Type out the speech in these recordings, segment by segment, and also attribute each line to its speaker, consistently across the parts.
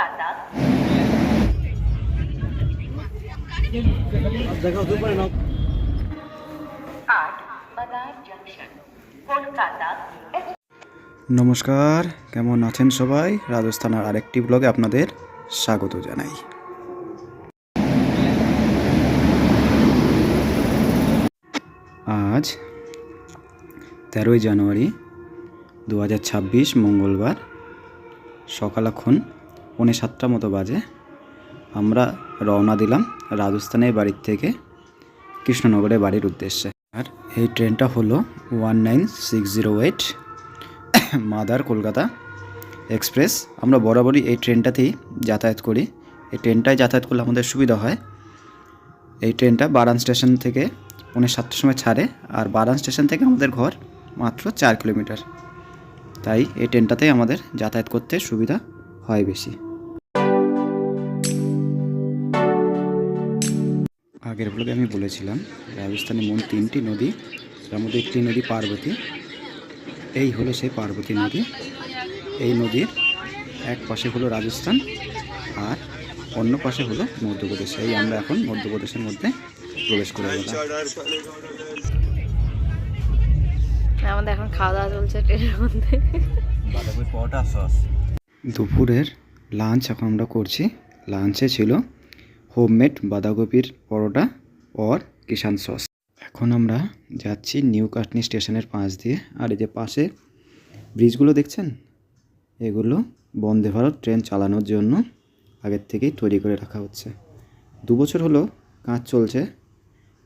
Speaker 1: কলকাতা आठ मदार जंक्शन কলকাতা।
Speaker 2: নমস্কার, কেমন আছেন সবাই? রাজস্থানের আরেকটি ব্লগে আপনাদের স্বাগত জানাই। আজ 13ই জানুয়ারি 2026 মঙ্গলবার সকাল এখন 6:45 মতো বাজে। আমরা রওনা দিলাম রাজস্থানের বাড়ির থেকে কৃষ্ণনগরের বাড়ির উদ্দেশ্যে। আর এই ট্রেনটা হলো 19608 মাদার কলকাতা এক্সপ্রেস। আমরা বরাবরই এই ট্রেনটাতেই যাতায়াত করি। এই ট্রেনটায় যাতায়াত করলে আমাদের সুবিধা হয়। এই ট্রেনটা বারান স্টেশন থেকে 7:45 সময় ছাড়ে, আর বারান স্টেশন থেকে আমাদের ঘর মাত্র 4 কিলোমিটার। তাই এই ট্রেনটাতেই আমাদের যাতায়াত করতে সুবিধা হয় বেশি। আগের ব্লগে আমি বলেছিলাম রাজস্থানে মোট 3টি নদী, তার মধ্যে একটি নদী পার্বতী। এই হলো সেই পার্বতী নদী। এই নদীর এক পাশে হলো রাজস্থান আর অন্য পাশে হলো মধ্যপ্রদেশ। এই আমরা এখন মধ্যপ্রদেশের মধ্যে প্রবেশ করে গেলাম।
Speaker 3: আমাদের এখন খাওয়া দাওয়া চলছে ট্রেনের মধ্যে।
Speaker 2: দুপুরের লাঞ্চ এখন আমরা করছি। লাঞ্চে ছিল হোমমেড বাঁধাকপির পরোটা আর কিষান সস। এখন আমরা যাচ্ছি নিউ কাটনি স্টেশনের পাশ দিয়ে। আর এই যে পাশে ব্রিজগুলো দেখছেন, এগুলো বন্দে ভারত ট্রেন চালানোর জন্য আগের থেকেই তৈরি করে রাখা হচ্ছে। 2 বছর হলো কাজ চলছে,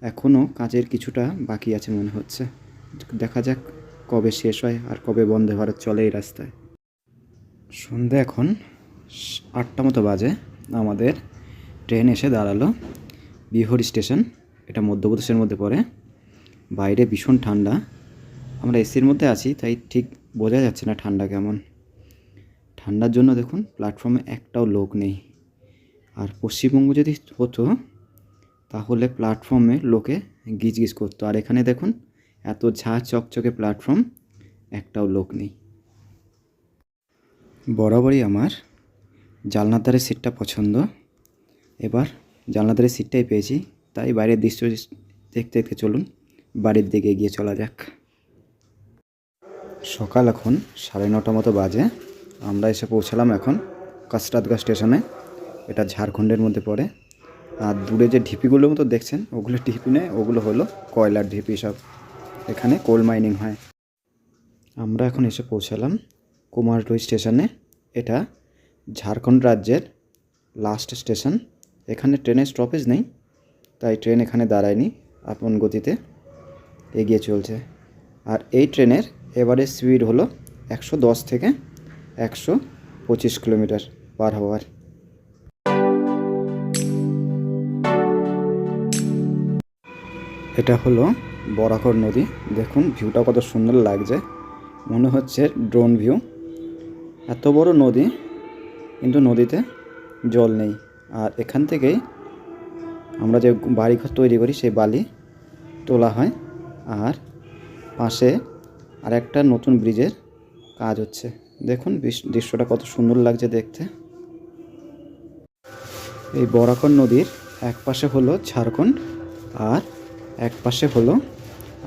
Speaker 2: এখনও কাজের কিছুটা বাকি আছে মনে হচ্ছে। দেখা যাক কবে শেষ হয় আর কবে বন্দে ভারত চলে এই রাস্তায়। সন্ধ্যে এখন 8টা মতো বাজে। আমাদের ট্রেন এসে দাঁড়ালো বিহর স্টেশন। এটা মধ্যপ্রদেশের মধ্যে পড়ে। বাইরে ভীষণ ঠান্ডা। আমরা এসির মধ্যে আছি, তাই ঠিক বোঝা যাচ্ছে না ঠান্ডা কেমন। ঠান্ডার জন্য দেখুন প্ল্যাটফর্মে একটাও লোক নেই। আর পশ্চিমবঙ্গ যদি হতো তাহলে প্ল্যাটফর্মে লোকে গিজগিজ করতো। আর এখানে দেখুন এত ঝাঁ চকচকে প্ল্যাটফর্ম, একটাও লোক নেই। বরাবরই আমার জানলার ধারের সিটটা পছন্দ। এবার জানলার ধারের সিটটাই পেয়েছি, তাই বাইরের দৃশ্য দেখতে দেখতে চলুন বাড়ির দিকে এগিয়ে চলা যাক। সকাল এখন 9:30 মতো বাজে। আমরা এসে পৌঁছালাম এখন কাসরাতগঞ্জ স্টেশনে। এটা ঝাড়খণ্ডের মধ্যে পড়ে। আর দূরে যে ঢিপিগুলোর মতো দেখছেন, ওগুলো ঢিপি নেই, ওগুলো হলো কয়লার ঢিপি সব। এখানে কোল মাইনিং হয়। আমরা এখন এসে পৌঁছালাম কুমারটুলি স্টেশনে। এটা ঝাড়খণ্ড রাজ্যের লাস্ট স্টেশন। এখানে ট্রেনের স্টপেজ নেই, তাই ট্রেন এখানে দাঁড়ায়নি, আপন গতিতে এগিয়ে চলছে। আর এই ট্রেনের এভারেজ স্পিড হলো 110 থেকে 125 কিলোমিটার পার আওয়ার। এটা হলো বরাকর নদী। দেখুন ভিউটা কত সুন্দর লাগছে, মনে হচ্ছে ড্রোন ভিউ। এত বড় নদী, কিন্তু নদীতে জল নেই। আর এখান থেকেই আমরা যে বাড়িঘর তৈরি করি সেই বালি তোলা হয়। আর পাশে আরেকটা নতুন ব্রিজের কাজ হচ্ছে। দেখুন দৃশ্যটা কত সুন্দর লাগছে দেখতে। এই বরাকর নদীর এক পাশে হলো ঝাড়খণ্ড আর এক পাশে হলো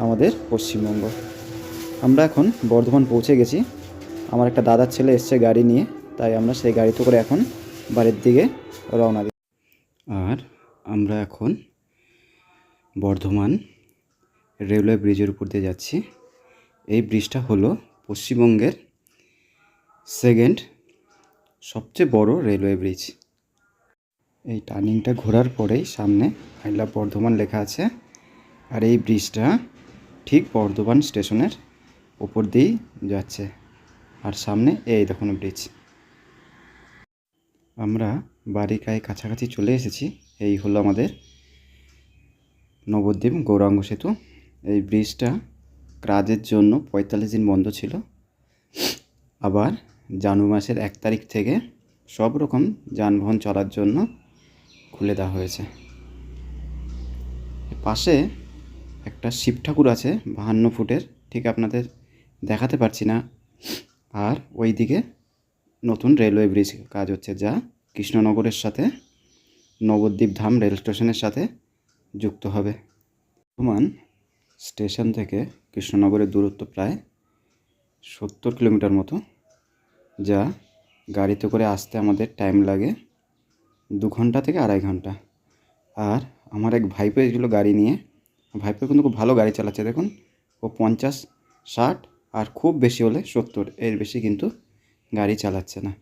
Speaker 2: আমাদের পশ্চিমবঙ্গ। আমরা এখন বর্ধমান পৌঁছে গেছি। আমার একটা দাদার ছেলে এসছে গাড়ি নিয়ে, তাই আমরা সেই গাড়িতে করে এখন বাড়ির দিকে রওনা দিই। আর আমরা এখন বর্ধমান রেলওয়ে ব্রিজের উপর দিয়ে যাচ্ছি। এই ব্রিজটা হলো পশ্চিমবঙ্গের সেকেন্ড সবচেয়ে বড় রেলওয়ে ব্রিজ। এই টার্নিংটা ঘোরার পরেই সামনে আই লাভ বর্ধমান লেখা আছে। আর এই ব্রিজটা ঠিক বর্ধমান স্টেশনের ওপর দিয়েই যাচ্ছে। আর সামনে এই দেখুন ব্রিজ। আমরা বাড়ির গায়ে কাছাকাছি চলে এসেছি। এই হলো আমাদের নবদ্বীপ গৌরাঙ্গ সেতু। এই ব্রিজটা কাজের জন্য 45 দিন বন্ধ ছিল। আবার জানুয়ারি মাসের 1 তারিখ থেকে সব রকম যানবাহন চলার জন্য খুলে দেওয়া হয়েছে। পাশে একটা শিব ঠাকুর আছে 52 ফুটের, ঠিক আপনাদের দেখাতে পারছি না। আর ওই দিকে নতুন রেলওয়ে ব্রিজ কাজ হচ্ছে, যা কৃষ্ণনগরের সাথে নবদ্বীপ ধাম রেল স্টেশনের সাথে যুক্ত হবে। বর্ধমান স্টেশন থেকে কৃষ্ণনগরের দূরত্ব প্রায় 70 কিলোমিটার মতো, যা গাড়িতে করে আসতে আমাদের টাইম লাগে 2 ঘন্টা থেকে 2.5 ঘন্টা। আর আমার এক ভাইপো এসেছিল গাড়ি নিয়ে। ভাইপো কিন্তু খুব ভালো গাড়ি চালাচ্ছে, দেখুন ও 50-60 আর খুব বেশি হলে 70, এর বেশি কিন্তু গাড়ি চালাচ্ছে না।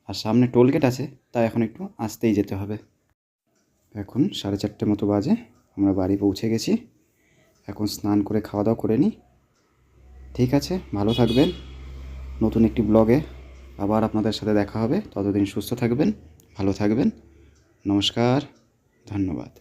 Speaker 2: আর সামনে টোলগেট আছে, তাই এখন একটু আসতেই যেতে হবে। এখন 4:30 মতো বাজে, আমরা বাড়ি পৌঁছে গেছি। এখন স্নান করে খাওয়া দাওয়া করে নিই। ঠিক আছে, ভালো থাকবেন। নতুন একটি ব্লগে আবার আপনাদের সাথে দেখা হবে। ততদিন সুস্থ থাকবেন, ভালো থাকবেন। নমস্কার, ধন্যবাদ।